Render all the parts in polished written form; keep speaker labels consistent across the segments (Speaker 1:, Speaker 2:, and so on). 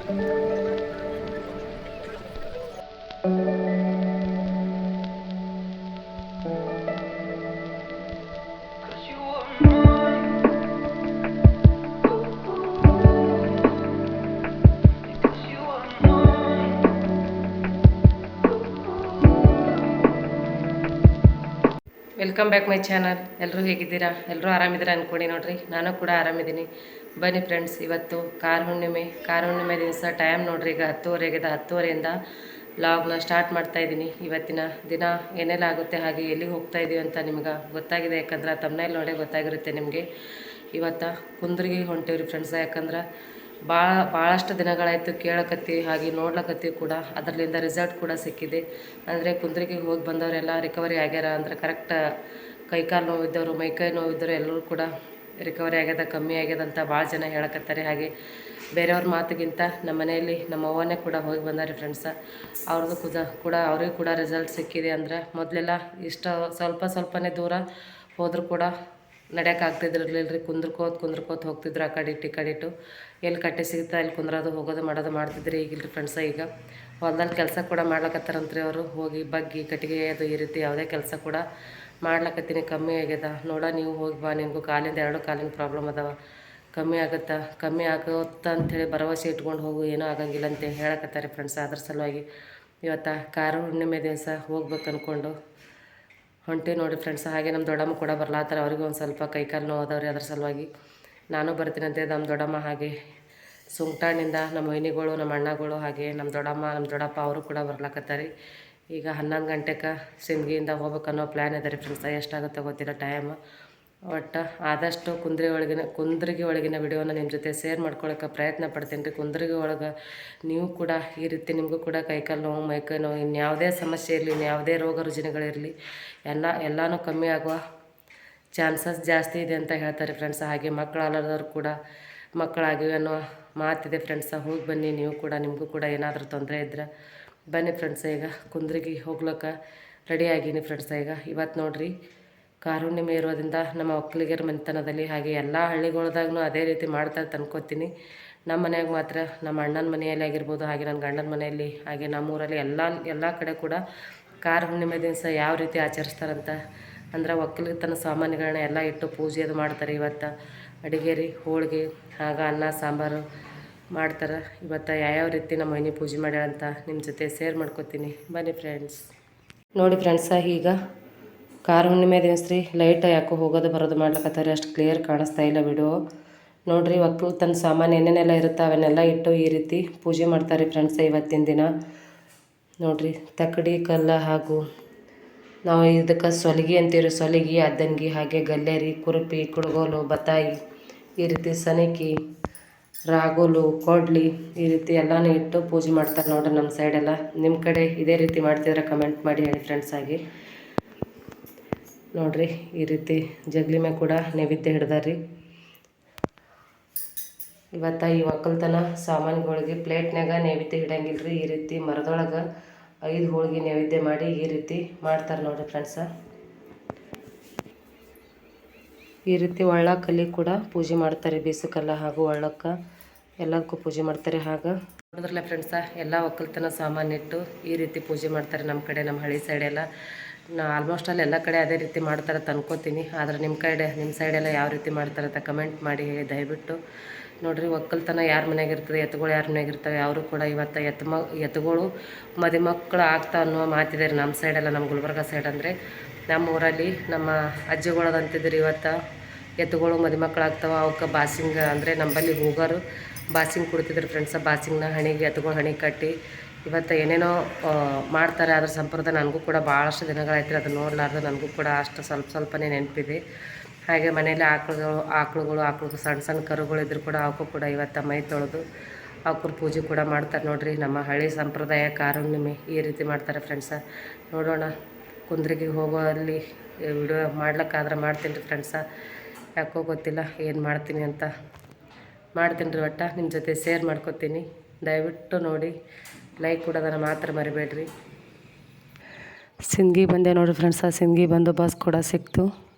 Speaker 1: Welcome back my channel. ಎಲ್ಲರೂ ಹೇಗಿದ್ದೀರಾ? ಎಲ್ಲರೂ ಆರಾಮಿದ್ದೀರಾ ಅಂದ್ಕೊಂಡು ನೋಡ್ರಿ, ನಾನು ಕೂಡ ಆರಾಮಿದ್ದೀನಿ. ಬನ್ನಿ ಫ್ರೆಂಡ್ಸ್, ಇವತ್ತು ಕಾರ ಹುಣ್ಣಿಮೆ ದಿವಸ ಟೈಮ್ ನೋಡ್ರಿ, ಈಗ 10:30 10:30ಇಂದ ಲಾಗ್ನ ಸ್ಟಾರ್ಟ್ ಮಾಡ್ತಾ ಇದ್ದೀನಿ. ಇವತ್ತಿನ ದಿನ ಏನೆಲ್ಲ ಆಗುತ್ತೆ ಹಾಗೆ ಎಲ್ಲಿಗೆ ಹೋಗ್ತಾ ಇದೀವಿ ಅಂತ ನಿಮ್ಗೆ ಗೊತ್ತಾಗಿದೆ, ಯಾಕಂದ್ರೆ ತಮ್ಮನೇಲಿ ನೋಡಿ ಗೊತ್ತಾಗಿರುತ್ತೆ ನಿಮಗೆ. ಇವತ್ತು ಕುಂದ್ರಿಗೆ ಹೊಂಟೇವ್ರಿ ಫ್ರೆಂಡ್ಸ, ಯಾಕಂದ್ರೆ ಭಾಳಷ್ಟು ದಿನಗಳಾಯಿತು ಕೇಳಕತ್ತಿ ಹಾಗೆ ನೋಡ್ಲಕತ್ತಿ ಕೂಡ. ಅದರಲ್ಲಿಂದ ರಿಸಲ್ಟ್ ಕೂಡ ಸಿಕ್ಕಿದೆ. ಅಂದರೆ ಕುಂದ್ರಿಗೆ ಹೋಗಿ ಬಂದವರೆಲ್ಲ ರಿಕವರಿ ಆಗ್ಯಾರ. ಅಂದರೆ ಕರೆಕ್ಟ್ ಕೈಕಾಲು ನೋವಿದ್ದವರು, ಮೈಕೈ ನೋವಿದ್ದವರು ಎಲ್ಲರೂ ಕೂಡ ರಿಕವರಿ ಆಗ್ಯದ, ಕಮ್ಮಿ ಆಗ್ಯದ ಅಂತ ಭಾಳ ಜನ ಹೇಳಕತ್ತಾರೆ. ಹಾಗೆ ಬೇರೆಯವ್ರ ಮಾತಿಗಿಂತ ನಮ್ಮ ಮನೆಯಲ್ಲಿ ನಮ್ಮ ಅವ್ವನೇ ಕೂಡ ಹೋಗಿ ಬಂದಾರೆ ಫ್ರೆಂಡ್ಸ. ಅವ್ರದ್ದು ಕೂಡ ಅವ್ರಿಗೆ ಕೂಡ ರಿಸಲ್ಟ್ ಸಿಕ್ಕಿದೆ. ಅಂದರೆ ಮೊದಲೆಲ್ಲ ಇಷ್ಟು ಸ್ವಲ್ಪನೇ ದೂರ ಹೋದರೂ ಕೂಡ ನಡೆಯೋಕ್ಕಾಗ್ತಿದ್ದಿರಲಿಲ್ಲ ರೀ. ಕುಂದ್ರಕೋತ ಹೋಗ್ತಿದ್ರು, ಆ ಕಡೆ ಇಟ್ಟು ಎಲ್ಲಿ ಕಟ್ಟೆ ಸಿಗುತ್ತೆ ಅಲ್ಲಿ ಕುಂದ್ರೋದು ಹೋಗೋದು ಮಾಡೋದು ಮಾಡ್ತಿದ್ರಿ. ಈಗಿಲ್ರಿ ಫ್ರೆಂಡ್ಸ, ಈಗ ಹೊಲ್ದಲ್ಲಿ ಕೆಲಸ ಕೂಡ ಮಾಡ್ಲಕತ್ತಾರಂತ್ರಿ ಅವರು. ಹೋಗಿ ಬಗ್ಗಿ ಕಟ್ಟಿಗೆ ಅದು ಈ ರೀತಿ ಯಾವುದೇ ಕೆಲಸ ಕೂಡ ಮಾಡ್ಲಕತ್ತೀನಿ. ಕಮ್ಮಿ ಆಗ್ಯದ ನೋಡ, ನೀವು ಹೋಗಿ ಬಾ, ನಿನಗೂ ಕಾಲಿಂದ 2 ಕಾಲಿನ ಪ್ರಾಬ್ಲಮ್ ಅದಾವ, ಕಮ್ಮಿ ಆಗುತ್ತಾ ಅಂಥೇಳಿ ಭರವಸೆ ಇಟ್ಕೊಂಡು ಹೋಗು, ಏನೂ ಆಗಂಗಿಲ್ಲ ಅಂತೇಳಿ ಹೇಳಕತ್ತಾರೆ ಫ್ರೆಂಡ್ಸ್. ಅದ್ರ ಸಲುವಾಗಿ ಇವತ್ತು ಕಾರ ಹುಣ್ಣಿಮೆ ದಿವಸ ಹೋಗ್ಬೇಕು ಅಂದ್ಕೊಂಡು ಹೊಂಟಿ ನೋಡಿ ಫ್ರೆಂಡ್ಸ್. ಹಾಗೆ ನಮ್ಮ ದೊಡ್ಡಮ್ಮ ಕೂಡ ಬರ್ಲಾತಾರೆ, ಅವ್ರಿಗೆ ಒಂದು ಸ್ವಲ್ಪ ಕೈಕಾಲು ನೋವು ಅದ್ರ ಸಲುವಾಗಿ ನಾನು ಬರ್ತೀನಂತೆ. ನಮ್ಮ ದೊಡ್ಡಮ್ಮ ಹಾಗೆ ಸುಂಕಟಾಣಿಂದ ನಮ್ಮ ವೈನಿಗಳು, ನಮ್ಮ ಅಣ್ಣಗಳು, ಹಾಗೆ ನಮ್ಮ ದೊಡ್ಡಮ್ಮ, ನಮ್ಮ ದೊಡ್ಡಪ್ಪ ಅವರು ಕೂಡ ಬರ್ಲಾಕತ್ತಾರೆ. ಈಗ 11 ಗಂಟೆಗೆ ಸಿಂದಗಿಯಿಂದ ಹೋಗ್ಬೇಕನ್ನೋ ಪ್ಲ್ಯಾನ್ ಇದೆ ರೀ ಫ್ರೆಂಡ್ಸ. ಎಷ್ಟಾಗುತ್ತೋ ಗೊತ್ತಿಲ್ಲ ಟೈಮ್. ಒಟ್ಟು ಆದಷ್ಟು ಕುಂದ್ರಿಗೆ ಒಳಗಿನ ವಿಡಿಯೋನ ನಿಮ್ಮ ಜೊತೆ ಶೇರ್ ಮಾಡ್ಕೊಳ್ಳೋಕೆ ಪ್ರಯತ್ನ ಪಡ್ತೀನಿ ರೀ. ಕುಂದ್ರಿಗೆ ಒಳಗೆ ನೀವು ಕೂಡ ಈ ರೀತಿ ನಿಮಗೂ ಕೂಡ ಕೈಕಾಲು ನೋವು, ಮೈಕೈ ನೋವು, ಇನ್ಯಾವುದೇ ಸಮಸ್ಯೆ ಇರಲಿ, ಇನ್ಯಾವುದೇ ರೋಗ ರುಜಿನಗಳಿರಲಿ ಎಲ್ಲನೂ ಕಮ್ಮಿ ಆಗುವ ಚಾನ್ಸಸ್ ಜಾಸ್ತಿ ಇದೆ ಅಂತ ಹೇಳ್ತಾರೆ ಫ್ರೆಂಡ್ಸ್. ಹಾಗೆ ಮಕ್ಕಳಾಗದವ್ರು ಕೂಡ ಮಕ್ಕಳಾಗಿವೆ ಅನ್ನೋ ಮಾತಿದೆ ಫ್ರೆಂಡ್ಸ. ಹೋಗಿ ಬನ್ನಿ ನೀವು ಕೂಡ, ನಿಮಗೂ ಕೂಡ ಏನಾದರೂ ತೊಂದರೆ ಇದ್ದರೆ ಬನ್ನಿ ಫ್ರೆಂಡ್ಸ. ಈಗ ಕುಂದ್ರಿಗೆ ಹೋಗ್ಲಿಕ್ಕೆ ರೆಡಿ ಆಗೀನಿ ಫ್ರೆಂಡ್ಸ. ಇವತ್ತು ನೋಡಿರಿ, ಕಾರ ಹುಣ್ಣಿಮೆ ಇರೋದ್ರಿಂದ ನಮ್ಮ ಒಕ್ಕಲಿಗರ ಮನೆತನದಲ್ಲಿ ಹಾಗೆ ಎಲ್ಲ ಹಳ್ಳಿಗಳ್ದಾಗೂ ಅದೇ ರೀತಿ ಮಾಡ್ತಾರೆ ತಂದ್ಕೊತೀನಿ. ನಮ್ಮ ಮನೆಯಾಗ ಮಾತ್ರ ನಮ್ಮ ಅಣ್ಣನ ಮನೆಯಲ್ಲಿ ಆಗಿರ್ಬೋದು, ಹಾಗೆ ನನ್ನ ಗಂಡನ ಮನೆಯಲ್ಲಿ, ಹಾಗೆ ನಮ್ಮೂರಲ್ಲಿ ಎಲ್ಲ ಕಡೆ ಕೂಡ ಕಾರ ಹುಣ್ಣಿಮೆ ದಿವಸ ಯಾವ ರೀತಿ ಆಚರಿಸ್ತಾರಂತ ಅಂದ್ರೆ ಒಕ್ಕಲಿಗತನ ಸಾಮಾನುಗಳನ್ನ ಎಲ್ಲ ಇಟ್ಟು ಪೂಜೆ ಅದು ಮಾಡ್ತಾರೆ. ಇವತ್ತು ಅಡುಗೆ ರೀ, ಹೋಳಿಗೆ, ಆಗ ಅನ್ನ ಸಾಂಬಾರು ಮಾಡ್ತಾರೆ. ಇವತ್ತು ಯಾವ್ಯಾವ ರೀತಿ ನಮ್ಮ ಮನೆ ಪೂಜೆ ಮಾಡ್ಯಾರ ಅಂತ ನಿಮ್ಮ ಜೊತೆ ಶೇರ್ ಮಾಡ್ಕೊತೀನಿ. ಬನ್ನಿ ಫ್ರೆಂಡ್ಸ್. ನೋಡಿ ಫ್ರೆಂಡ್ಸ, ಈಗ ಕಾರ ಹುಣ್ಣಿಮೆ ದಿವಸ ರೀ ಲೈಟ್ ಯಾಕೋ ಹೋಗೋದು ಬರೋದು ಮಾಡ್ಲಕತ್ತಾರೆ, ಅಷ್ಟು ಕ್ಲಿಯರ್ ಕಾಣಿಸ್ತಾ ಇಲ್ಲ ವಿಡಿಯೋ. ನೋಡಿರಿ, ಒಕ್ಕಲ್ತನ ಸಾಮಾನು ಏನೇನೆಲ್ಲ ಇರುತ್ತೆ ಅವನ್ನೆಲ್ಲ ಇಟ್ಟು ಈ ರೀತಿ ಪೂಜೆ ಮಾಡ್ತಾರೆ ಫ್ರೆಂಡ್ಸ ಇವತ್ತಿನ ದಿನ. ನೋಡಿರಿ, ತಕ್ಕಡಿ ಕಲ್ಲು ಹಾಗೂ ನಾವು ಇದಕ್ಕೆ ಸೊಲಿಗೆ ಅಂತೀವಿ, ಸೊಲಿಗೆ, ಅದ್ದನ್ಗಿ, ಹಾಗೆ ಗಲ್ಲೇರಿ, ಕುರುಪಿ, ಕುಡುಗೋಲು, ಬತಾಯಿ, ಈ ರೀತಿ ಸನಿಕಿ, ರಾಗೋಲು, ಕೊಡ್ಲಿ, ಈ ರೀತಿ ಎಲ್ಲನೂ ಇಟ್ಟು ಪೂಜೆ ಮಾಡ್ತಾರೆ ನೋಡಿರಿ ನಮ್ಮ ಸೈಡೆಲ್ಲ. ನಿಮ್ಮ ಕಡೆ ಇದೇ ರೀತಿ ಮಾಡ್ತಿದ್ರೆ ಕಮೆಂಟ್ ಮಾಡಿ ಹೇಳಿ ಫ್ರೆಂಡ್ಸ್. ಆಗಿ ನೋಡಿರಿ, ಈ ರೀತಿ ಜಗ್ಲಿ ಮೇಲೆ ಕೂಡ ನೈವೇದ್ಯ ಹಿಡ್ದಾರ್ರಿ. ಇವತ್ತು ಈ ಒಕ್ಕಲ್ತನ ಸಾಮಾನುಗಳಿಗೆ ಪ್ಲೇಟ್ನಾಗ ನೈವೇದ್ಯ ಹಿಡಂಗಿಲ್ಲ ರೀ. ಈ ರೀತಿ ಮರದೊಳಗೆ 5 ಹೋಳಿಗೆ ನೈವೇದ್ಯ ಮಾಡಿ ಈ ರೀತಿ ಮಾಡ್ತಾರೆ ನೋಡಿರಿ ಫ್ರೆಂಡ್ಸ. ಈ ರೀತಿ ಒಳ್ಳಕಲ್ಲಿ ಕೂಡ ಪೂಜೆ ಮಾಡ್ತಾರೆ, ಬೀಸಕಲ್ಲ ಹಾಗೂ ಒಳ್ಳಕ್ಕೆ ಎಲ್ಲದಕ್ಕೂ ಪೂಜೆ ಮಾಡ್ತಾರೆ. ಹಾಗೆ ನೋಡಿದ್ರಲ್ಲ ಫ್ರೆಂಡ್ಸ, ಎಲ್ಲ ಒಕ್ಕಲ್ತನ ಸಾಮಾನಿಟ್ಟು ಈ ರೀತಿ ಪೂಜೆ ಮಾಡ್ತಾರೆ ನಮ್ಮ ಕಡೆ, ನಮ್ಮ ಹಳ್ಳಿ ಸೈಡೆಲ್ಲ. ಆಲ್ಮೋಸ್ಟ್ ಎಲ್ಲ ಕಡೆ ಅದೇ ರೀತಿ ಮಾಡ್ತಾರೆ ತಂದ್ಕೊತೀನಿ. ಆದರೆ ನಿಮ್ಮ ಸೈಡೆಲ್ಲ ಯಾವ ರೀತಿ ಮಾಡ್ತಾರೆ ಅಂತ ಕಮೆಂಟ್ ಮಾಡಿ ಹೇಳಿ ದಯವಿಟ್ಟು. ನೋಡಿರಿ, ಒಕ್ಕಲ್ತನ ಯಾರ ಮನೆಯಾಗಿರ್ತದೆ, ಎತ್ತುಗಳು ಯಾರ ಮನೆಯಾಗಿರ್ತವೆ, ಅವರು ಕೂಡ ಇವತ್ತು ಎತ್ತುಗಳು ಮದುಮಕ್ಕಳು ಆಗ್ತಾ ಅನ್ನೋ ಮಾತಿದೆ ರೀ ನಮ್ಮ ಸೈಡೆಲ್ಲ. ನಮ್ಮ ಗುಲ್ಬರ್ಗ ಸೈಡ್ ಅಂದರೆ ನಮ್ಮ ಊರಲ್ಲಿ ನಮ್ಮ ಅಜ್ಜಿಗಳದಂತಿದ್ರು, ಇವತ್ತು ಎತ್ತುಗಳು ಮದುಮಕ್ಕಳು ಆಗ್ತಾವೆ, ಅವಕ್ಕೆ ಬಾಸಿಂಗ್ ಅಂದರೆ ನಮ್ಮಲ್ಲಿ ಹೂಗಾರು ಬಾಸಿಂಗ್ ಕೊಡ್ತಿದ್ರು ಫ್ರೆಂಡ್ಸ. ಬಾಸಿಂಗ್ನ ಹಣಿಗೆ ಎತ್ತುಗಳು ಹಣಿ ಕಟ್ಟಿ ಇವತ್ತು ಏನೇನೋ ಮಾಡ್ತಾರೆ. ಅದ್ರ ಸಂಪ್ರದಾಯ ನನಗೂ ಕೂಡ ಭಾಳಷ್ಟು ದಿನಗಳಾಯ್ತು ಅದು ನೋಡಲಾರ್ದು. ನನಗೂ ಕೂಡ ಅಷ್ಟು ಸ್ವಲ್ಪನೇ ನೆನಪಿದೆ. ಹಾಗೆ ಮನೇಲಿ ಆಕಳುಗಳು ಸಣ್ಣ ಕರುಗಳು ಇದ್ದರೂ ಕೂಡ ಅವಕ್ಕೂ ಕೂಡ ಇವತ್ತು ಮೈ ತೊಳೆದು ಅವ್ರ ಪೂಜೆ ಕೂಡ ಮಾಡ್ತಾರೆ ನೋಡಿರಿ. ನಮ್ಮ ಹಳ್ಳಿ ಸಂಪ್ರದಾಯ ಕಾರ ಹುಣ್ಣಿಮೆ ಈ ರೀತಿ ಮಾಡ್ತಾರೆ ಫ್ರೆಂಡ್ಸ. ನೋಡೋಣ, ಕುಂದ್ರಿಗೆ ಹೋಗೋಲ್ಲಿ ವಿಡಿಯೋ ಮಾಡ್ಲಿಕ್ಕಾದ್ರೆ ಮಾಡ್ತೀನಿ ರೀ ಫ್ರೆಂಡ್ಸ. ಯಾಕೋ ಗೊತ್ತಿಲ್ಲ ಏನು ಮಾಡ್ತೀನಿ ಅಂತ. ಮಾಡ್ತೀನಿ ರೀ, ಒಟ್ಟು ನಿಮ್ಮ ಜೊತೆ ಶೇರ್ ಮಾಡ್ಕೊತೀನಿ. ದಯವಿಟ್ಟು ನೋಡಿ, ಲೈಕ್ ಕೊಡೋದನ್ನು ಮಾತ್ರ ಮರಿಬೇಡ್ರಿ. ಸಿಂದಗಿ ಬಂದೆ ನೋಡಿರಿ ಫ್ರೆಂಡ್ಸ. ಸಿಂದಗಿ ಬಂದು ಬಸ್ ಕೂಡ ಸಿಕ್ತು.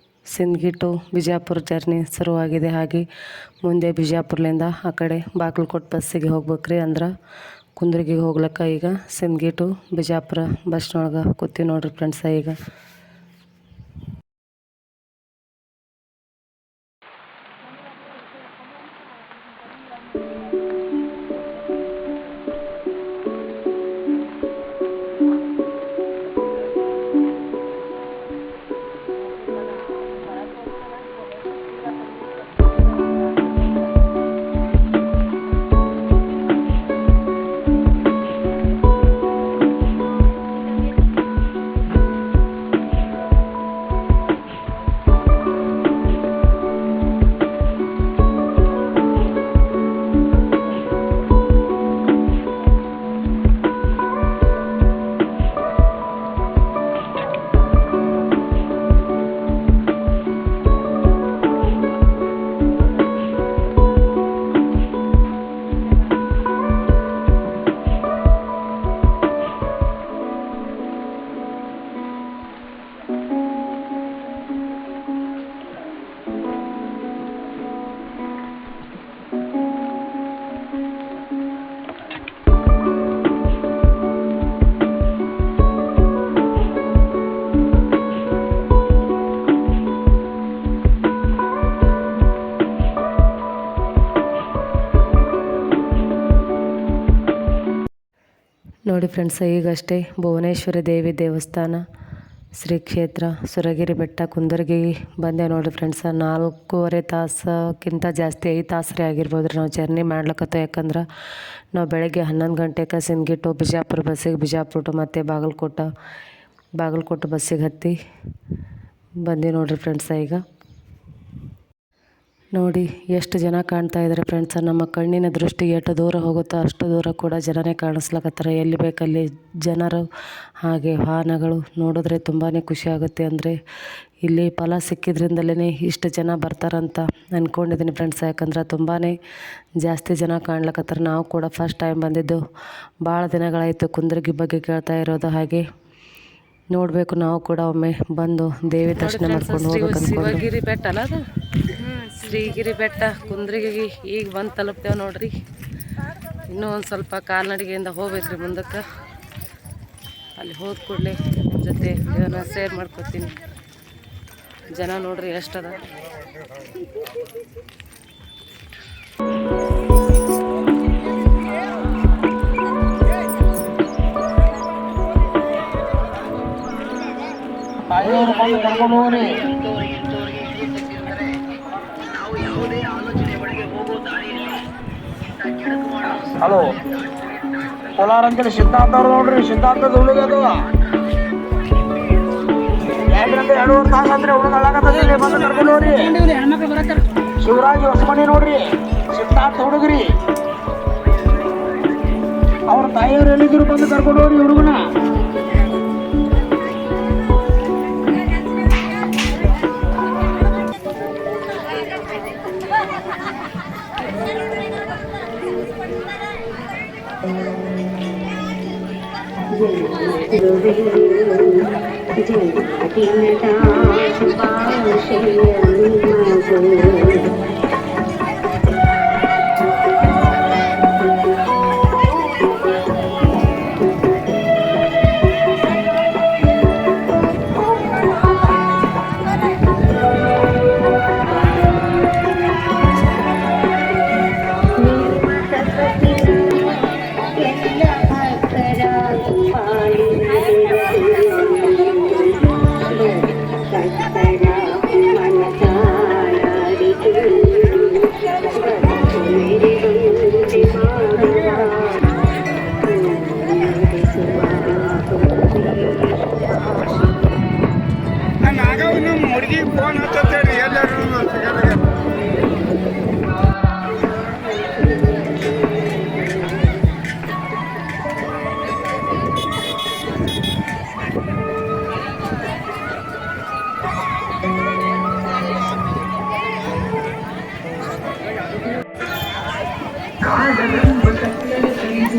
Speaker 1: ಸಿಂದಗಿ ಟು ಬಿಜಾಪುರ ಜರ್ನಿ ಶುರುವಾಗಿದೆ. ಹಾಗೆ ಮುಂದೆ ಬಿಜಾಪುರದಿಂದ ಆ ಕಡೆ ಬಾಗಲಕೋಟೆ ಬಸ್ಸಿಗೆ ಹೋಗ್ಬೇಕ್ರಿ. ಅಂದ್ರೆ ಕುಂದ್ರಿಗೆ ಹೋಗ್ಲಕ್ಕ ಈಗ ಸಿಂದಗಿ ಟು ಬಿಜಾಪುರ ಬಸ್ನೊಳಗೆ ಕೂತೀವಿ ನೋಡ್ರಿ ಫ್ರೆಂಡ್ಸ. ಈಗ ನೋಡಿ ಫ್ರೆಂಡ್ಸ, ಈಗಷ್ಟೇ ಭುವನೇಶ್ವರಿ ದೇವಿ ದೇವಸ್ಥಾನ, ಶ್ರೀ ಕ್ಷೇತ್ರ, ಸುರಗಿರಿ ಬೆಟ್ಟ, ಕುಂದರ್ಗಿ ಬಂದೆ ನೋಡಿ ಫ್ರೆಂಡ್ಸ. 4.5 ತಾಸಕ್ಕಿಂತ ಜಾಸ್ತಿ 5 ತಾಸರೇ ಆಗಿರ್ಬೋದು ರೀ ನಾವು ಜರ್ನಿ ಮಾಡ್ಲಕತ್ತ. ಯಾಕಂದ್ರೆ ನಾವು ಬೆಳಗ್ಗೆ 11 ಗಂಟೆಗೆ ಸಿಂದಗಿ ಟು ಬಿಜಾಪುರ ಬಸ್ಸಿಗೆ, ಬಿಜಾಪುರ ಟು ಮತ್ತು ಬಾಗಲಕೋಟೆ ಬಸ್ಸಿಗೆ ಹತ್ತಿ ಬಂದೆ ನೋಡಿರಿ ಫ್ರೆಂಡ್ಸ. ಈಗ ನೋಡಿ ಎಷ್ಟು ಜನ ಕಾಣ್ತಾ ಇದ್ದಾರೆ ಫ್ರೆಂಡ್ಸ. ನಮ್ಮ ಕಣ್ಣಿನ ದೃಷ್ಟಿ ಎಷ್ಟು ದೂರ ಹೋಗುತ್ತೋ ಅಷ್ಟು ದೂರ ಕೂಡ ಜನನೇ ಕಾಣಿಸ್ಲಕತ್ತಾರೆ. ಎಲ್ಲಿ ಬೇಕಲ್ಲಿ ಜನರು ಹಾಗೆ ವಾಹನಗಳು ನೋಡಿದ್ರೆ ತುಂಬಾ ಖುಷಿ ಆಗುತ್ತೆ. ಅಂದರೆ ಇಲ್ಲಿ ಫಲ ಸಿಕ್ಕಿದ್ರಿಂದಲೇ ಇಷ್ಟು ಜನ ಬರ್ತಾರಂತ ಅಂದ್ಕೊಂಡಿದ್ದೀನಿ ಫ್ರೆಂಡ್ಸ. ಯಾಕಂದ್ರೆ ತುಂಬಾ ಜಾಸ್ತಿ ಜನ ಕಾಣ್ಲಕತ್ತಾರೆ. ನಾವು ಕೂಡ ಫಸ್ಟ್ ಟೈಮ್ ಬಂದಿದ್ದು, ಭಾಳ ದಿನಗಳಾಯಿತು ಕುಂದರ್ಗಿ ಬಗ್ಗೆ ಕೇಳ್ತಾ ಇರೋದು. ಹಾಗೆ ನೋಡಬೇಕು ನಾವು ಕೂಡ ಒಮ್ಮೆ ಬಂದು ದೇವಿ ದರ್ಶನ ಮಾಡ್ಕೊಂಡು ಹೋಗ್ಬೇಕು ಅಂದ್ಕೊಂಡು. ಶಿವಗಿರಿ ಬೆಟ್ಟ ಅಲ್ಲ ಅದು, ಶ್ರೀಗಿರಿ ಬೆಟ್ಟ ಕುಂದ್ರಿಗೆ ಈಗ ಬಂದು ತಲುಪ್ತೇವೆ ನೋಡ್ರಿ. ಇನ್ನೂ ಒಂದು ಸ್ವಲ್ಪ ಕಾಲ್ನಡಿಗೆಯಿಂದ ಹೋಗ್ಬೇಕ್ರಿ ಮುಂದಕ್ಕೆ. ಅಲ್ಲಿ ಹೋದ ಕೂಡಲೇ ನಿಮ್ಮ ಜೊತೆ ಇದನ್ನು ಶೇರ್ ಮಾಡ್ಕೊತೀನಿ. ಜನ ನೋಡ್ರಿ ಎಷ್ಟದ.
Speaker 2: ಹಲೋ, ಕೋಲಾರ ಅಂತೇಳಿ ಸಿದ್ಧಾಂತ ಅವ್ರು ನೋಡ್ರಿ. ಸಿದ್ಧಾಂತದ ಹುಡುಗ ಅದು 2.5 ತಾಸು ಅಂದ್ರೆ ಹುಡುಗ ಅಳಾಕತ್ತದ. ಬಂದು ಕರ್ಕೊಂಡು ಹೋಗ್ರಿ. ಶಿವರಾಜ್ ಹೊಸಮನಿ ನೋಡ್ರಿ, ಸಿದ್ಧಾಂತ ಹುಡುಗ್ರಿ. ಅವ್ರ ತಾಯಿಯವ್ರು ಎಲ್ಲಿದ್ರು ಬಂದು ಕರ್ಕೊಂಡು ಹೋಗ್ರಿ ಹುಡುಗನ.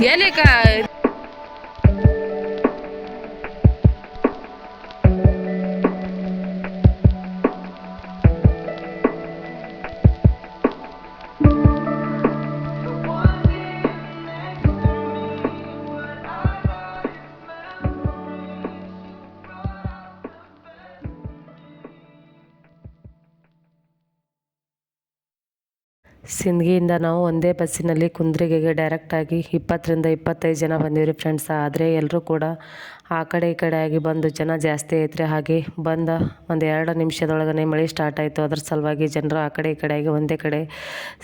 Speaker 1: ಏನಕ್ಕ ಸಿಂದಗಿಯಿಂದ ನಾವು ಒಂದೇ ಬಸ್ಸಿನಲ್ಲಿ ಕುಂದ್ರಿಗೆಗೆ ಡೈರೆಕ್ಟಾಗಿ 20ರಿಂದ 25 ಜನ ಬಂದೀವಿ ರೀ ಫ್ರೆಂಡ್ಸ. ಆದರೆ ಎಲ್ಲರೂ ಕೂಡ ಆ ಕಡೆ ಈ ಕಡೆ ಆಗಿ ಬಂದು ಜನ ಜಾಸ್ತಿ ಐತ್ರಿ. ಹಾಗೆ ಬಂದ ಒಂದು 2 ನಿಮಿಷದೊಳಗನೆ ಮಳೆ ಸ್ಟಾರ್ಟ್ ಆಯಿತು. ಅದ್ರ ಸಲುವಾಗಿ ಜನರು ಆ ಕಡೆ ಈ ಕಡೆ ಆಗಿ ಒಂದೇ ಕಡೆ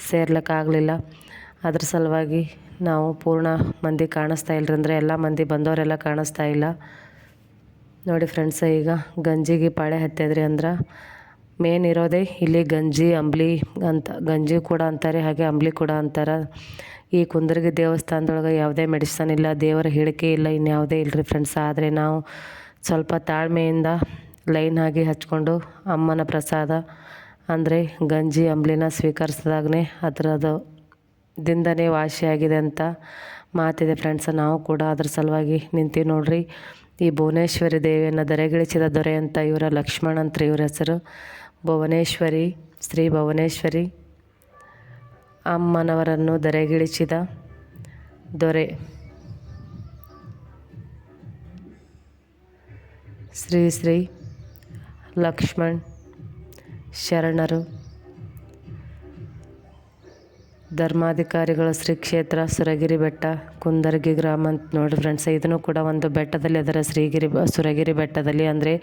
Speaker 1: ಸೇರ್ಲಿಕ್ಕಾಗಲಿಲ್ಲ. ಅದ್ರ ಸಲುವಾಗಿ ನಾವು ಪೂರ್ಣ ಮಂದಿ ಕಾಣಿಸ್ತಾ ಇಲ್ಲರಿ, ಅಂದರೆ ಎಲ್ಲ ಮಂದಿ ಬಂದವರೆಲ್ಲ ಕಾಣಿಸ್ತಾ ಇಲ್ಲ ನೋಡಿ ಫ್ರೆಂಡ್ಸ. ಈಗ ಗಂಜಿಗೆ ಪಾಳೆ ಹತ್ತಿದ್ರಿ, ಅಂದ್ರೆ ಮೇನ್ ಇರೋದೇ ಇಲ್ಲಿ ಗಂಜಿ ಅಂಬ್ಲಿ ಅಂತ. ಗಂಜಿ ಕೂಡ ಅಂತಾರೆ, ಹಾಗೆ ಅಂಬ್ಲಿ ಕೂಡ ಅಂತಾರೆ. ಈ ಕುಂದರ್ಗಿ ದೇವಸ್ಥಾನದೊಳಗೆ ಯಾವುದೇ ಮೆಡಿಸನ್ ಇಲ್ಲ, ದೇವರ ಹೇಳಿಕೆ ಇಲ್ಲ, ಇನ್ಯಾವುದೇ ಇಲ್ಲರಿ ಫ್ರೆಂಡ್ಸ್. ಆದರೆ ನಾವು ಸ್ವಲ್ಪ ತಾಳ್ಮೆಯಿಂದ ಲೈನ್ ಆಗಿ ಹಚ್ಕೊಂಡು ಅಮ್ಮನ ಪ್ರಸಾದ ಅಂದರೆ ಗಂಜಿ ಅಂಬ್ಲಿನ ಸ್ವೀಕರಿಸಿದಾಗನೇ ಅದರದ್ದು ದಿಂದನೇ ವಾಸಿಯಾಗಿದೆ ಅಂತ ಮಾತಿದೆ ಫ್ರೆಂಡ್ಸ. ನಾವು ಕೂಡ ಅದ್ರ ಸಲುವಾಗಿ ನಿಂತೀವಿ ನೋಡ್ರಿ. ಈ ಭುವನೇಶ್ವರಿ ದೇವಿಯನ್ನು ದರೆಗಿಳಿಸಿದ ದೊರೆ ಅಂತ ಇವರ ಲಕ್ಷ್ಮಣ ಅಂತ ಇವ್ರ ಹೆಸರು. ಭುವನೇಶ್ವರಿ, ಶ್ರೀ ಭುವನೇಶ್ವರಿ ಅಮ್ಮನವರನ್ನು ದರೆಗಿಳಿಸಿದ ದೊರೆ ಶ್ರೀ ಶ್ರೀ ಲಕ್ಷ್ಮಣ್ ಶರಣರು. ಧರ್ಮಾಧಿಕಾರಿಗಳು ಶ್ರೀ ಕ್ಷೇತ್ರ ಸುರಗಿರಿ ಬೆಟ್ಟ, ಕುಂದರ್ಗಿ ಗ್ರಾಮ ಅಂತ ನೋಡಿ ಫ್ರೆಂಡ್ಸ್. ಇದನ್ನು ಕೂಡ ಒಂದು ಬೆಟ್ಟದಲ್ಲಿ ಅದರ ಸುರಗಿರಿ ಬೆಟ್ಟದಲ್ಲಿ, ಅಂದರೆ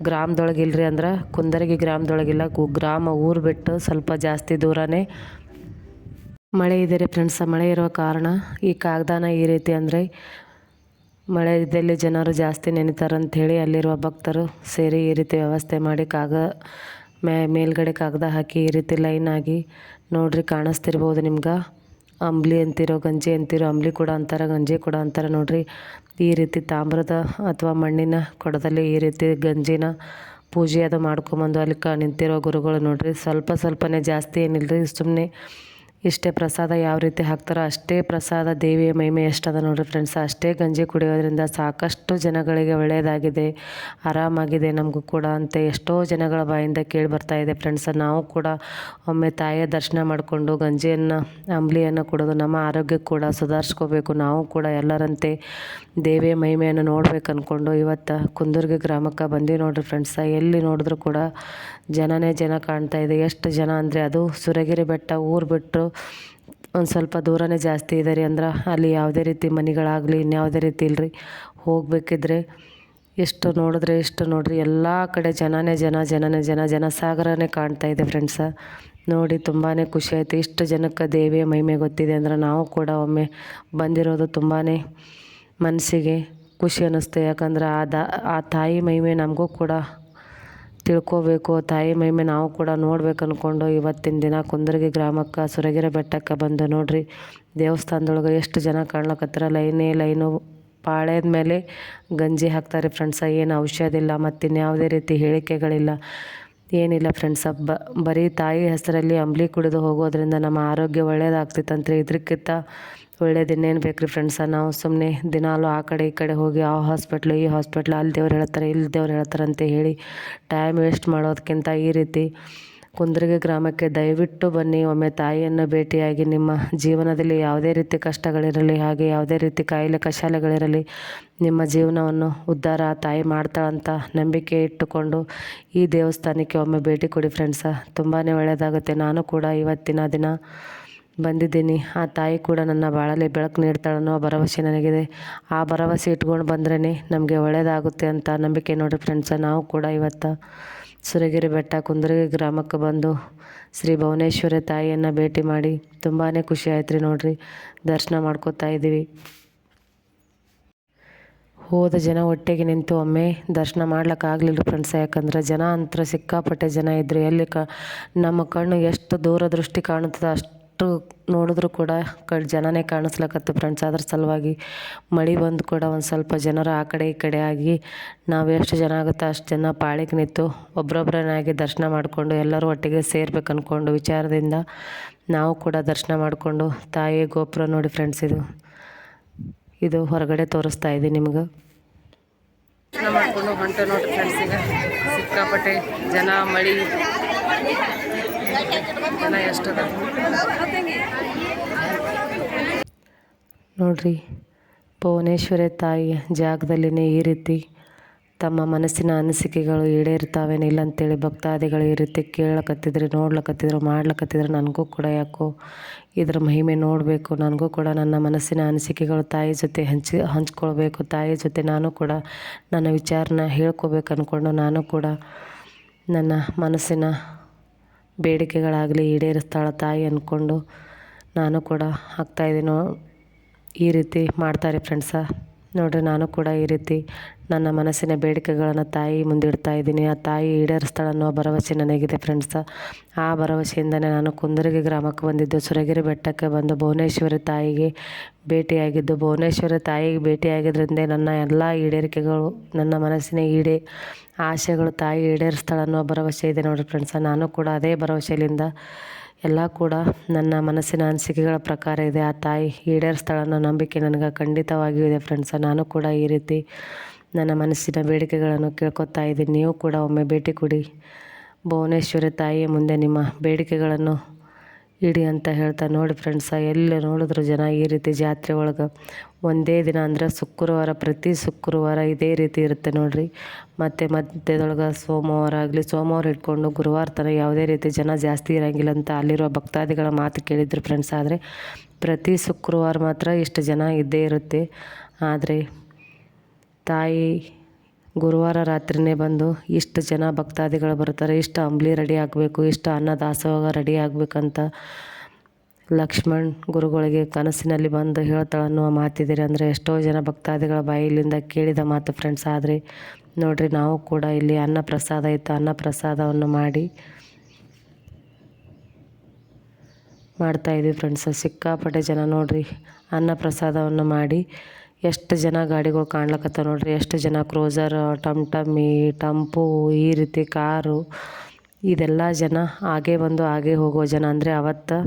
Speaker 1: ಗ್ರಾಮದೊಳಗಿಲ್ರಿ, ಅಂದ್ರೆ ಕುಂದರ್ಗಿ ಗ್ರಾಮದೊಳಗಿಲ್ಲ, ಗ್ರಾಮ ಊರು ಬಿಟ್ಟು ಸ್ವಲ್ಪ ಜಾಸ್ತಿ ದೂರನೇ ಮಳೆ ಇದೆ ರೀ ಫ್ರೆಂಡ್ಸ. ಮಳೆ ಇರುವ ಕಾರಣ ಈ ಕಾಗದಾನ ಈ ರೀತಿ, ಅಂದರೆ ಮಳೆ ಇದ್ದಲ್ಲಿ ಜನರು ಜಾಸ್ತಿ ನೆನಿತಾರಂಥೇಳಿ ಅಲ್ಲಿರುವ ಭಕ್ತರು ಸೇರಿ ಈ ರೀತಿ ವ್ಯವಸ್ಥೆ ಮಾಡಿ ಮೇಲ್ಗಡೆ ಕಾಗದ ಹಾಕಿ ಈ ರೀತಿ ಲೈನ್ ಆಗಿ ನೋಡ್ರಿ, ಕಾಣಿಸ್ತಿರ್ಬೋದು ನಿಮ್ಗೆ. ಅಂಬ್ಲಿ ಅಂತಿರೋ, ಗಂಜಿ ಅಂತಿರೋ, ಅಂಬ್ಲಿ ಕೂಡ ಅಂತಾರೆ, ಗಂಜಿ ಕೂಡ ಅಂತಾರೆ ನೋಡ್ರಿ. ಈ ರೀತಿ ತಾಮ್ರದ ಅಥವಾ ಮಣ್ಣಿನ ಕೊಡದಲ್ಲಿ ಈ ರೀತಿ ಗಂಜಿನ ಪೂಜೆ ಅದು ಮಾಡ್ಕೊಂಬಂದು ಅಲ್ಲಿ ನಿಂತಿರೋ ಗುರುಗಳು ನೋಡ್ರಿ. ಸ್ವಲ್ಪನೇ, ಜಾಸ್ತಿ ಏನಿಲ್ಲರಿ, ಸುಮ್ಮನೆ ಇಷ್ಟೇ ಪ್ರಸಾದ ಯಾವ ರೀತಿ ಹಾಕ್ತಾರೋ ಅಷ್ಟೇ ಪ್ರಸಾದ. ದೇವಿಯ ಮಹಿಮೆ ಎಷ್ಟದ ನೋಡ್ರಿ ಫ್ರೆಂಡ್ಸ್. ಅಷ್ಟೇ ಗಂಜಿ ಕುಡಿಯೋದ್ರಿಂದ ಸಾಕಷ್ಟು ಜನಗಳಿಗೆ ಒಳ್ಳೆಯದಾಗಿದೆ, ಆರಾಮಾಗಿದೆ ನಮಗೂ ಕೂಡ ಅಂತ ಎಷ್ಟೋ ಜನಗಳ ಬಾಯಿಂದ ಕೇಳಿ ಬರ್ತಾ ಇದೆ ಫ್ರೆಂಡ್ಸ್. ನಾವು ಕೂಡ ಒಮ್ಮೆ ತಾಯಿಯ ದರ್ಶನ ಮಾಡಿಕೊಂಡು ಗಂಜಿಯನ್ನು ಅಂಬ್ಲಿಯನ್ನು ಕುಡಿದು ನಮ್ಮ ಆರೋಗ್ಯಕ್ಕೆ ಕೂಡ ಸುಧಾರಿಸ್ಕೋಬೇಕು. ನಾವು ಕೂಡ ಎಲ್ಲರಂತೆ ದೇವಿಯ ಮಹಿಮೆಯನ್ನು ನೋಡ್ಬೇಕು ಅಂದ್ಕೊಂಡು ಇವತ್ತು ಕುಂದರ್ಗಿ ಗ್ರಾಮಕ್ಕೆ ಬಂದೀವಿ ನೋಡ್ರಿ ಫ್ರೆಂಡ್ಸ. ಎಲ್ಲಿ ನೋಡಿದ್ರು ಕೂಡ ಜನ ಕಾಣ್ತಾ ಇದೆ. ಎಷ್ಟು ಜನ ಅಂದರೆ ಅದು ಸುರಗಿರಿ ಬೆಟ್ಟ ಊರು ಬಿಟ್ಟು ಒಂದು ಸ್ವಲ್ಪ ದೂರನೇ ಜಾಸ್ತಿ ಇದೆ ರೀ. ಅಂದ್ರೆ ಅಲ್ಲಿ ಯಾವುದೇ ರೀತಿ ಮನೆಗಳಾಗಲಿ ಇನ್ಯಾವುದೇ ರೀತಿ ಇಲ್ಲರಿ. ಹೋಗಬೇಕಿದ್ರೆ ಎಷ್ಟು ನೋಡ್ರಿ, ಎಲ್ಲ ಕಡೆ ಜನಸಾಗರನೇ ಕಾಣ್ತಾ ಇದೆ ಫ್ರೆಂಡ್ಸ. ನೋಡಿ ತುಂಬಾ ಖುಷಿ ಆಯಿತು. ಇಷ್ಟು ಜನಕ್ಕೆ ದೇವಿಯ ಮಹಿಮೆ ಗೊತ್ತಿದೆ ಅಂದ್ರೆ ನಾವು ಕೂಡ ಒಮ್ಮೆ ಬಂದಿರೋದು ತುಂಬಾ ಮನಸ್ಸಿಗೆ ಖುಷಿ ಅನ್ನಿಸ್ತು. ಯಾಕಂದ್ರೆ ಆ ತಾಯಿ ಮಹಿಮೆ ನಮಗೂ ಕೂಡ ತಿಳ್ಕೋಬೇಕು, ತಾಯಿ ಮಹಿಮೆ ನಾವು ಕೂಡ ನೋಡ್ಬೇಕು ಅಂದ್ಕೊಂಡು ಇವತ್ತಿನ ದಿನ ಕುಂದರ್ಗಿ ಗ್ರಾಮಕ್ಕೆ ಸುರಗಿರಿ ಬೆಟ್ಟಕ್ಕೆ ಬಂದು ನೋಡ್ರಿ. ದೇವಸ್ಥಾನದೊಳಗೆ ಎಷ್ಟು ಜನ ಕಾಣ್ಲಕತ್ತಾರ. ಲೈನು ಪಾಳ್ಯದ ಮೇಲೆ ಗಂಜಿ ಹಾಕ್ತಾರೆ ಫ್ರೆಂಡ್ಸ. ಏನು ಔಷಧ ಇಲ್ಲ, ಮತ್ತಿನ್ಯಾವುದೇ ರೀತಿ ಹೇಳಿಕೆಗಳಿಲ್ಲ, ಏನಿಲ್ಲ ಫ್ರೆಂಡ್ಸ. ಬರೀ ತಾಯಿ ಹೆಸರಲ್ಲಿ ಅಂಬ್ಲಿ ಕುಡಿದು ಹೋಗೋದ್ರಿಂದ ನಮ್ಮ ಆರೋಗ್ಯ ಒಳ್ಳೇದಾಗ್ತಿತ್ತಂತ್ರಿ. ಇದಕ್ಕಿಂತ ಒಳ್ಳೇದು ಇನ್ನೇನು ಬೇಕ್ರಿ ಫ್ರೆಂಡ್ಸ. ನಾವು ಸುಮ್ಮನೆ ದಿನಾಲು ಆ ಕಡೆ ಈ ಕಡೆ ಹೋಗಿ ಆ ಹಾಸ್ಪಿಟ್ಲು ಈ ಹಾಸ್ಪಿಟ್ಲು, ಅಲ್ಲಿ ದೇವ್ರು ಹೇಳ್ತಾರೆ ಇಲ್ಲಿ ದೇವ್ರು ಹೇಳ್ತಾರೆ ಅಂತ ಹೇಳಿ ಟೈಮ್ ವೇಸ್ಟ್ ಮಾಡೋದಕ್ಕಿಂತ ಈ ರೀತಿ ಕುಂದರ್ಗಿ ಗ್ರಾಮಕ್ಕೆ ದಯವಿಟ್ಟು ಬನ್ನಿ. ಒಮ್ಮೆ ತಾಯಿಯನ್ನು ಭೇಟಿಯಾಗಿ ನಿಮ್ಮ ಜೀವನದಲ್ಲಿ ಯಾವುದೇ ರೀತಿ ಕಷ್ಟಗಳಿರಲಿ, ಹಾಗೆ ಯಾವುದೇ ರೀತಿ ಕಾಯಿಲೆ ಕಷಾಲೆಗಳಿರಲಿ, ನಿಮ್ಮ ಜೀವನವನ್ನು ಉದ್ಧಾರ ತಾಯಿ ಮಾಡ್ತಾಳಂತ ನಂಬಿಕೆ ಇಟ್ಟುಕೊಂಡು ಈ ದೇವಸ್ಥಾನಕ್ಕೆ ಒಮ್ಮೆ ಭೇಟಿ ಕೊಡಿ ಫ್ರೆಂಡ್ಸ. ತುಂಬಾ ಒಳ್ಳೆಯದಾಗುತ್ತೆ. ನಾನು ಕೂಡ ಇವತ್ತಿನ ದಿನ ಬಂದಿದ್ದೀನಿ. ಆ ತಾಯಿ ಕೂಡ ನನ್ನ ಬಾಳಲ್ಲಿ ಬೆಳಕು ನೀಡ್ತಾಳೆ ಅನ್ನೋ ಭರವಸೆ ನನಗಿದೆ. ಆ ಭರವಸೆ ಇಟ್ಕೊಂಡು ಬಂದ್ರೇ ನಮಗೆ ಒಳ್ಳೆಯದಾಗುತ್ತೆ ಅಂತ ನಂಬಿಕೆ ನೋಡಿ ಫ್ರೆಂಡ್ಸ. ನಾವು ಕೂಡ ಇವತ್ತು ಸುರಗಿರಿ ಬೆಟ್ಟ ಕುಂದರ್ಗಿ ಗ್ರಾಮಕ್ಕೆ ಬಂದು ಶ್ರೀ ಭುವನೇಶ್ವರಿ ತಾಯಿಯನ್ನು ಭೇಟಿ ಮಾಡಿ ತುಂಬಾ ಖುಷಿ ಆಯ್ತು ರೀ ನೋಡ್ರಿ. ದರ್ಶನ ಮಾಡ್ಕೋತಾ ಇದ್ದೀವಿ. ಹೋದ ಜನ ಒಟ್ಟಿಗೆ ನಿಂತು ಒಮ್ಮೆ ದರ್ಶನ ಮಾಡ್ಲಿಕ್ಕಾಗಲಿಲ್ಲ ಫ್ರೆಂಡ್ಸ. ಯಾಕಂದ್ರೆ ಜನ ಅಂತರ ಸಿಕ್ಕಾಪಟ್ಟೆ ಜನ ಇದ್ದರು. ಎಲ್ಲಿ ನಮ್ಮ ಕಣ್ಣು ಎಷ್ಟು ದೂರದೃಷ್ಟಿ ಕಾಣುತ್ತದೆ ಅಷ್ಟು ನೋಡಿದ್ರು ಕೂಡ ಜನನೇ ಕಾಣಿಸ್ಲಕತ್ತು ಫ್ರೆಂಡ್ಸ್. ಅದ್ರ ಸಲುವಾಗಿ ಮಳೆ ಬಂದು ಕೂಡ ಒಂದು ಸ್ವಲ್ಪ ಜನರು ಆ ಕಡೆ ಈ ಕಡೆ ಆಗಿ ನಾವು ಎಷ್ಟು ಜನ ಆಗುತ್ತೋ ಅಷ್ಟು ಜನ ಪಾಳಿಗೆ ನಿಂತು ಒಬ್ಬೊಬ್ಬರನ್ನಾಗಿ ದರ್ಶನ ಮಾಡಿಕೊಂಡು ಎಲ್ಲರೂ ಒಟ್ಟಿಗೆ ಸೇರ್ಬೇಕು ಅಂದ್ಕೊಂಡು ವಿಚಾರದಿಂದ ನಾವು ಕೂಡ ದರ್ಶನ ಮಾಡಿಕೊಂಡು ತಾಯಿ ಗೋಪುರ ನೋಡಿ ಫ್ರೆಂಡ್ಸ್. ಇದು ಹೊರಗಡೆ ತೋರಿಸ್ತಾ ಇದ್ದೀನಿ ನಿಮ್ಗೆ. ದರ್ಶನ ಮಾಡಿಕೊಂಡು ಹೊಂಟೆ ನೋಡಿ ಫ್ರೆಂಡ್ಸ್. ಈಗ ಸಿಕ್ಕಾಪಟ್ಟೆ ಜನ, ಮಳೆ, ಜನ ಎಷ್ಟದ ನೋಡ್ರಿ. ಭುವನೇಶ್ವರಿ ತಾಯಿಯ ಜಾಗದಲ್ಲಿನೇ ಈ ರೀತಿ ತಮ್ಮ ಮನಸ್ಸಿನ ಅನಿಸಿಕೆಗಳು ಈಡೇರ್ತಾವೇನಿಲ್ಲ ಅಂತೇಳಿ ಭಕ್ತಾದಿಗಳು ಈ ರೀತಿ ಕೇಳಕತ್ತಿದ್ರು, ನೋಡ್ಲಕತ್ತಿದ್ರು, ಮಾಡ್ಲಕತ್ತಿದ್ರು. ನನಗೂ ಕೂಡ ಯಾಕೋ ಇದರ ಮಹಿಮೆ ನೋಡಬೇಕು, ನನಗೂ ಕೂಡ ನನ್ನ ಮನಸ್ಸಿನ ಅನಿಸಿಕೆಗಳು ತಾಯಿ ಜೊತೆ ಹಂಚ್ಕೊಳ್ಬೇಕು, ತಾಯಿ ಜೊತೆ ನಾನು ಕೂಡ ನನ್ನ ವಿಚಾರನ ಹೇಳ್ಕೋಬೇಕು ಅಂದ್ಕೊಂಡು ನಾನು ಕೂಡ ನನ್ನ ಮನಸ್ಸಿನ ಬೇಡಿಕೆಗಳಾಗಲಿ ಈಡೇರಿಸ್ತಾಳೆ ತಾಯಿ ಅಂದ್ಕೊಂಡು ನಾನು ಕೂಡ ಹಾಕ್ತಾಯಿದ್ದೀನೋ. ಈ ರೀತಿ ಮಾಡ್ತಾರೆ ಫ್ರೆಂಡ್ಸ. ನೋಡಿರಿ, ನಾನು ಕೂಡ ಈ ರೀತಿ ನನ್ನ ಮನಸ್ಸಿನ ಬೇಡಿಕೆಗಳನ್ನು ತಾಯಿ ಮುಂದಿಡ್ತಾ ಇದ್ದೀನಿ. ಆ ತಾಯಿ ಈಡೇರಿಸ್ತಾಳೆ ಅನ್ನೋ ಭರವಸೆ ನನಗಿದೆ ಫ್ರೆಂಡ್ಸ. ಆ ಭರವಸೆಯಿಂದನೇ ನಾನು ಕುಂದರ್ಗಿ ಗ್ರಾಮಕ್ಕೆ ಬಂದಿದ್ದು. ಸುರಗಿರಿ ಬೆಟ್ಟಕ್ಕೆ ಬಂದು ಭುವನೇಶ್ವರಿ ತಾಯಿಗೆ ಭೇಟಿಯಾಗಿದ್ದು. ಭುವನೇಶ್ವರಿ ತಾಯಿಗೆ ಭೇಟಿಯಾಗಿದ್ದರಿಂದ ನನ್ನ ಎಲ್ಲ ಈಡೇರಿಕೆಗಳು, ನನ್ನ ಮನಸ್ಸಿನ ಆಸೆಗಳು ತಾಯಿ ಈಡೇರಿಸ್ತಾಳೆ ಅನ್ನೋ ಭರವಸೆ ಇದೆ ನೋಡಿರಿ ಫ್ರೆಂಡ್ಸ. ನಾನು ಕೂಡ ಅದೇ ಭರವಸೆಯಿಂದ ಎಲ್ಲ ಕೂಡ ನನ್ನ ಮನಸ್ಸಿನ ಅನಿಸಿಕೆಗಳ ಪ್ರಕಾರ ಇದೆ. ಆ ತಾಯಿ ಈಡೇರಿಸ್ತಾಳೆ ಅನ್ನೋ ನಂಬಿಕೆ ನನಗೆ ಖಂಡಿತವಾಗಿಯೂ ಇದೆ ಫ್ರೆಂಡ್ಸ. ನಾನು ಕೂಡ ಈ ರೀತಿ ನನ್ನ ಮನಸ್ಸಿನ ಬೇಡಿಕೆಗಳನ್ನು ಕೇಳ್ಕೊತಾ ಇದ್ದೀನಿ. ನೀವು ಕೂಡ ಒಮ್ಮೆ ಭೇಟಿ ಕೊಡಿ. ಭುವನೇಶ್ವರಿ ತಾಯಿಯ ಮುಂದೆ ನಿಮ್ಮ ಬೇಡಿಕೆಗಳನ್ನು ಇಡಿ ಅಂತ ಹೇಳ್ತಾ ನೋಡಿ ಫ್ರೆಂಡ್ಸ. ಎಲ್ಲಿ ನೋಡಿದ್ರು ಜನ ಈ ರೀತಿ ಜಾತ್ರೆ ಒಳಗೆ ಒಂದೇ ದಿನ ಅಂದರೆ ಶುಕ್ರವಾರ, ಪ್ರತಿ ಶುಕ್ರವಾರ ಇದೇ ರೀತಿ ಇರುತ್ತೆ ನೋಡಿರಿ. ಮತ್ತು ಮಧ್ಯದೊಳಗೆ ಸೋಮವಾರ ಇಟ್ಕೊಂಡು ಗುರುವಾರ ತನಕ ಯಾವುದೇ ರೀತಿ ಜನ ಜಾಸ್ತಿ ಇರೋಂಗಿಲ್ಲ ಅಂತ ಅಲ್ಲಿರುವ ಭಕ್ತಾದಿಗಳ ಮಾತು ಕೇಳಿದ್ರು ಫ್ರೆಂಡ್ಸ್. ಆದರೆ ಪ್ರತಿ ಶುಕ್ರವಾರ ಮಾತ್ರ ಇಷ್ಟು ಜನ ಇದ್ದೇ ಇರುತ್ತೆ. ಆದರೆ ತಾಯಿ ಗುರುವಾರ ರಾತ್ರಿನೇ ಬಂದು ಇಷ್ಟು ಜನ ಭಕ್ತಾದಿಗಳು ಬರ್ತಾರೆ, ಇಷ್ಟು ಅಂಬ್ಲಿ ರೆಡಿ ಆಗಬೇಕು, ಇಷ್ಟು ಅನ್ನ ದಾಸೋಹ ರೆಡಿ ಆಗಬೇಕಂತ ಲಕ್ಷ್ಮಣ್ ಗುರುಗಳಿಗೆ ಕನಸಿನಲ್ಲಿ ಬಂದು ಹೇಳ್ತಾಳೆ ಅನ್ನುವ ಮಾತಿದ್ದೀರಿ. ಅಂದರೆ ಎಷ್ಟೋ ಜನ ಭಕ್ತಾದಿಗಳ ಬಾಯಿಲಿಂದ ಕೇಳಿದ ಮಾತು ಫ್ರೆಂಡ್ಸ್. ಆದರೆ ನೋಡಿರಿ, ನಾವು ಕೂಡ ಇಲ್ಲಿ ಅನ್ನಪ್ರಸಾದ ಇತ್ತು, ಅನ್ನಪ್ರಸಾದವನ್ನು ಮಾಡ್ತಾಯಿದ್ವಿ ಫ್ರೆಂಡ್ಸ್. ಸಿಕ್ಕಾಪಟ್ಟೆ ಜನ ನೋಡಿರಿ, ಅನ್ನಪ್ರಸಾದವನ್ನು ಮಾಡಿ ಎಷ್ಟು ಜನ ಗಾಡಿಗಳು ಕಾಣ್ಲಕತ್ತ ನೋಡಿರಿ. ಎಷ್ಟು ಜನ ಕ್ರೋಸರ್, ಟಮ್ಟಮ್ಮಿ, ಟಂಪು, ಈ ರೀತಿ ಕಾರು, ಇದೆಲ್ಲ ಜನ ಹಾಗೇ ಬಂದು ಹಾಗೇ ಹೋಗೋ ಜನ. ಅಂದರೆ ಅವತ್ತು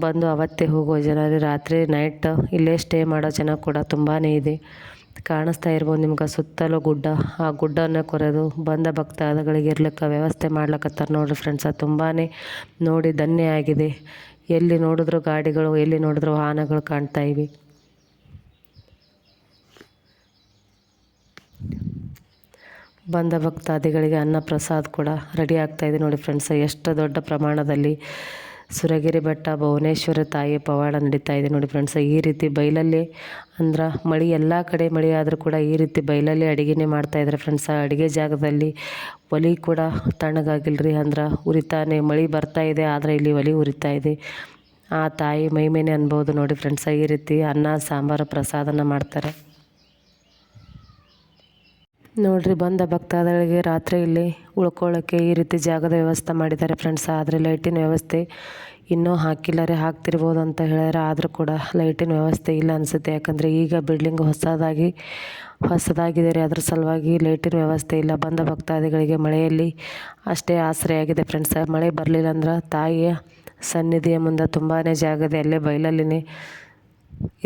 Speaker 1: ಬಂದು ಅವತ್ತೇ ಹೋಗೋ ಜನ. ರಾತ್ರಿ ನೈಟ್ ಇಲ್ಲೇ ಸ್ಟೇ ಮಾಡೋ ಜನ ಕೂಡ ತುಂಬಾ ಇದೆ. ಕಾಣಿಸ್ತಾ ಇರ್ಬೋದು ನಿಮ್ಗೆ ಸುತ್ತಲೂ ಗುಡ್ಡ. ಆ ಗುಡ್ಡನ್ನು ಕೊರೆದು ಬಂದ ಭಕ್ತಾದಿಗಳಿಗೆ ಇರ್ಲಿಕ್ಕೆ ವ್ಯವಸ್ಥೆ ಮಾಡ್ಲಕತ್ತಾರೆ ನೋಡಿರಿ ಫ್ರೆಂಡ್ಸ. ತುಂಬಾ ನೋಡಿ ಧನ್ಯ ಆಗಿದೆ. ಎಲ್ಲಿ ನೋಡಿದ್ರು ಗಾಡಿಗಳು, ಎಲ್ಲಿ ನೋಡಿದ್ರು ವಾಹನಗಳು ಕಾಣ್ತಾ ಇವೆ. ಬಂದ ಭಕ್ತಾದಿಗಳಿಗೆ ಅನ್ನ ಪ್ರಸಾದ ಕೂಡ ರೆಡಿ ಆಗ್ತಾಯಿದೆ ನೋಡಿ ಫ್ರೆಂಡ್ಸ್. ಎಷ್ಟು ದೊಡ್ಡ ಪ್ರಮಾಣದಲ್ಲಿ ಸುರಗಿರಿ ಬೆಟ್ಟ ಭುವನೇಶ್ವರಿ ತಾಯಿ ಪವಾಡ ನಡೀತಾ ಇದೆ ನೋಡಿ ಫ್ರೆಂಡ್ಸ್. ಈ ರೀತಿ ಬೈಲಲ್ಲಿ ಅಂದ್ರೆ ಮಳೆ ಎಲ್ಲ ಕಡೆ ಮಳೆ ಆದರೂ ಕೂಡ ಈ ರೀತಿ ಬೈಲಲ್ಲಿ ಅಡುಗೆನೇ ಮಾಡ್ತಾಯಿದ್ದಾರೆ ಫ್ರೆಂಡ್ಸ್. ಅಡುಗೆ ಜಾಗದಲ್ಲಿ ಒಲೆ ಕೂಡ ತಣ್ಣಗಾಗಿಲ್ರಿ, ಅಂದ್ರೆ ಉರಿತಾನೆ. ಮಳೆ ಬರ್ತಾ ಇದೆ ಆದರೆ ಇಲ್ಲಿ ಒಲೆ ಉರಿತಾ ಇದೆ. ಆ ತಾಯಿ ಮೈಮೇನೆ ಅನ್ಬೋದು ನೋಡಿ ಫ್ರೆಂಡ್ಸ್. ಈ ರೀತಿ ಅನ್ನ ಸಾಂಬಾರು ಪ್ರಸಾದನ ಮಾಡ್ತಾರೆ ನೋಡಿರಿ. ಬಂದ ಭಕ್ತಾದಿಗಳಿಗೆ ರಾತ್ರಿ ಇಲ್ಲಿ ಉಳ್ಕೊಳ್ಳೋಕ್ಕೆ ಈ ರೀತಿ ಜಾಗದ ವ್ಯವಸ್ಥೆ ಮಾಡಿದ್ದಾರೆ ಫ್ರೆಂಡ್ಸ್. ಆದರೆ ಲೈಟಿನ ವ್ಯವಸ್ಥೆ ಇನ್ನೂ ಹಾಕಿಲ್ಲರೆ, ಹಾಕ್ತಿರ್ಬೋದು ಅಂತ ಹೇಳ್ಯಾರ. ಆದರೂ ಕೂಡ ಲೈಟಿನ ವ್ಯವಸ್ಥೆ ಇಲ್ಲ ಅನಿಸುತ್ತೆ. ಯಾಕಂದರೆ ಈಗ ಬಿಲ್ಡಿಂಗ್ ಹೊಸದಾಗಿದೆ ರೀ, ಅದ್ರ ಸಲುವಾಗಿ ಲೈಟಿನ ವ್ಯವಸ್ಥೆ ಇಲ್ಲ. ಬಂದ ಭಕ್ತಾದಿಗಳಿಗೆ ಮಳೆಯಲ್ಲಿ ಅಷ್ಟೇ ಆಸರೆಯಾಗಿದೆ ಫ್ರೆಂಡ್ಸ್. ಮಳೆ ಬರಲಿಲ್ಲ ಅಂದ್ರೆ ತಾಯಿಯ ಸನ್ನಿಧಿಯ ಮುಂದೆ ತುಂಬಾ ಜಾಗ ಇದೆ, ಅಲ್ಲೇ ಬಯಲಲ್ಲಿನೇ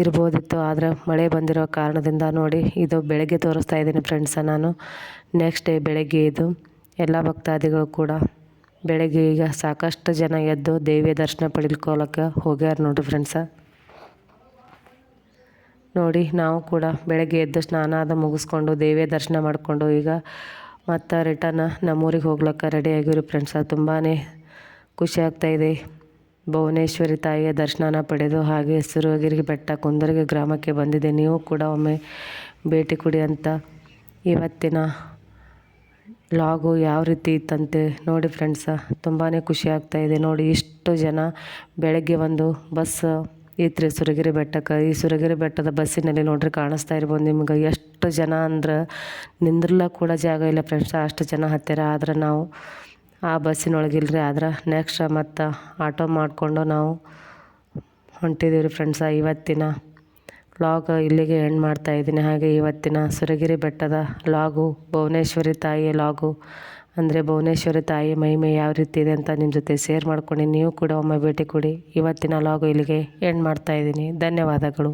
Speaker 1: ಇರ್ಬೋದಿತ್ತು. ಆದರೆ ಮಳೆ ಬಂದಿರೋ ಕಾರಣದಿಂದ ನೋಡಿ, ಇದು ಬೆಳಗ್ಗೆ ತೋರಿಸ್ತಾ ಇದ್ದೀನಿ ಫ್ರೆಂಡ್ಸ ನಾನು. ನೆಕ್ಸ್ಟ್ ಡೇ ಬೆಳಗ್ಗೆ ಇದು ಎಲ್ಲ ಭಕ್ತಾದಿಗಳು ಕೂಡ ಬೆಳಗ್ಗೆ ಈಗ ಸಾಕಷ್ಟು ಜನ ಎದ್ದು ದೇವಿಯ ದರ್ಶನ ಪಡಿಲಿಕ್ಕೆ ಹೋಗ್ಯಾರ ನೋಡಿರಿ ಫ್ರೆಂಡ್ಸ. ನೋಡಿ, ನಾವು ಕೂಡ ಬೆಳಗ್ಗೆ ಎದ್ದು ಸ್ನಾನ ಮುಗಿಸ್ಕೊಂಡು ದೇವಿಯ ದರ್ಶನ ಮಾಡಿಕೊಂಡು ಈಗ ಮತ್ತು ರಿಟರ್ನ್ ನಮ್ಮೂರಿಗೆ ಹೋಗ್ಲಿಕ್ಕೆ ರೆಡಿ ಆಗಿರಿ ಫ್ರೆಂಡ್ಸ. ತುಂಬಾ ಖುಷಿ ಆಗ್ತಾಯಿದೆ. ಭುವನೇಶ್ವರಿ ತಾಯಿಯ ದರ್ಶನ ಪಡೆದು ಹಾಗೆ ಸುರಗಿರಿ ಬೆಟ್ಟ ಕುಂದರ್ಗಿ ಗ್ರಾಮಕ್ಕೆ ಬಂದಿದೆ. ನೀವು ಕೂಡ ಒಮ್ಮೆ ಭೇಟಿ ಕೊಡಿ ಅಂತ ಇವತ್ತಿನ ಲಾಗು ಯಾವ ರೀತಿ ಇತ್ತಂತೆ ನೋಡಿ ಫ್ರೆಂಡ್ಸ. ತುಂಬಾ ಖುಷಿ ಆಗ್ತಾಯಿದೆ ನೋಡಿ. ಇಷ್ಟು ಜನ ಬೆಳಗ್ಗೆ ಒಂದು ಬಸ್ ಇತ್ತು ರೀ ಸುರಗಿರಿ ಬೆಟ್ಟಕ್ಕೆ. ಈ ಸುರಗಿರಿ ಬೆಟ್ಟದ ಬಸ್ಸಿನಲ್ಲಿ ನೋಡ್ರಿ, ಕಾಣಿಸ್ತಾ ಇರ್ಬೋದು ನಿಮ್ಗೆ ಎಷ್ಟು ಜನ ಅಂದ್ರೆ ನಿಂದ್ರಲ್ಲ ಕೂಡ ಜಾಗ ಇಲ್ಲ ಫ್ರೆಂಡ್ಸ, ಅಷ್ಟು ಜನ ಹತ್ತಿರ. ಆದ್ರೆ ನಾವು ಆ ಬಸ್ಸಿನೊಳಗಿಲ್ರಿ. ಆದ್ರೆ ನೆಕ್ಸ್ಟ್ ಮತ್ತು ಆಟೋ ಮಾಡಿಕೊಂಡು ನಾವು ಹೊಂಟಿದ್ದೀವಿ ರೀ ಫ್ರೆಂಡ್ಸ. ಇವತ್ತಿನ ಲಾಗ್ ಇಲ್ಲಿಗೆ ಎಂಡ್ ಮಾಡ್ತಾಯಿದ್ದೀನಿ. ಹಾಗೆ ಇವತ್ತಿನ ಸುರಗಿರಿ ಬೆಟ್ಟದ ಲಾಗು, ಭುವನೇಶ್ವರಿ ತಾಯಿಯ ಲಾಗು, ಅಂದರೆ ಭುವನೇಶ್ವರಿ ತಾಯಿ ಮಹಿಮೆ ಯಾವ ರೀತಿ ಇದೆ ಅಂತ ನಿಮ್ಮ ಜೊತೆ ಶೇರ್ ಮಾಡ್ಕೊಂಡು ನೀವು ಕೂಡ ಒಮ್ಮೆ ಭೇಟಿ ಕೊಡಿ. ಇವತ್ತಿನ ಲಾಗು ಇಲ್ಲಿಗೆ ಎಂಡ್ ಮಾಡ್ತಾಯಿದ್ದೀನಿ. ಧನ್ಯವಾದಗಳು.